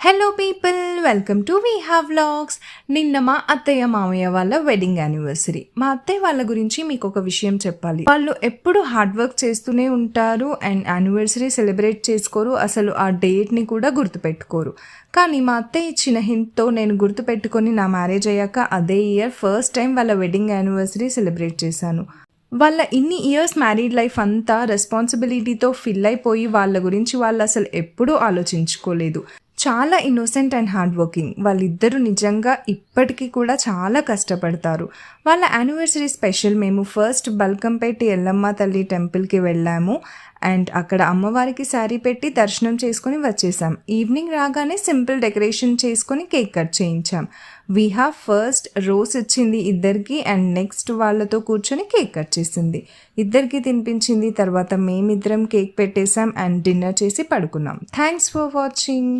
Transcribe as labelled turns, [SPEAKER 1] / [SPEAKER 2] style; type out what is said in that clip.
[SPEAKER 1] Hello people, welcome to we have vlogs. నిన్న మా అత్తయ్య మామయ్య వాళ్ళ వెడ్డింగ్ యానివర్సరీ. మా అత్తయ్య వాళ్ళ గురించి మీకు ఒక విషయం చెప్పాలి. వాళ్ళు ఎప్పుడు హార్డ్ వర్క్ చేస్తూనే ఉంటారు అండ్ యానివర్సరీ సెలబ్రేట్ చేసుకోరు, అసలు ఆ డేట్ని కూడా గుర్తుపెట్టుకోరు. కానీ మా అత్తయ్య ఇచ్చిన హింట్తో నేను గుర్తుపెట్టుకొని నా మ్యారేజ్ అయ్యాక అదే ఇయర్ ఫస్ట్ టైం వాళ్ళ వెడ్డింగ్ యానివర్సరీ సెలబ్రేట్ చేశాను. వాళ్ళ ఇన్ని ఇయర్స్ మ్యారీడ్ లైఫ్ అంతా రెస్పాన్సిబిలిటీతో ఫిల్ అయిపోయి వాళ్ళ గురించి వాళ్ళు అసలు ఎప్పుడూ ఆలోచించుకోలేదు. చాలా ఇన్నోసెంట్ అండ్ హార్డ్ వర్కింగ్. వాళ్ళిద్దరూ నిజంగా ఇప్పటికీ కూడా చాలా కష్టపడతారు. వాళ్ళ యానివర్సరీ స్పెషల్ మేము ఫస్ట్ బల్కంపేట ఎల్లమ్మ తల్లి టెంపుల్కి వెళ్ళాము అండ్ అక్కడ అమ్మవారికి శారీ పెట్టి దర్శనం చేసుకొని వచ్చేసాం. ఈవినింగ్ రాగానే సింపుల్ డెకరేషన్ చేసుకొని కేక్ కట్ చేయించాం. విహా ఫస్ట్ రోజ్ ఇచ్చింది ఇద్దరికి అండ్ నెక్స్ట్ వాళ్ళతో కూర్చొని కేక్ కట్ చేసింది. ఇద్దరికి తినిపించింది. తర్వాత మేమిద్దరం కేక్ పెట్టేశాం అండ్ డిన్నర్ చేసి పడుకున్నాం. Thanks for watching.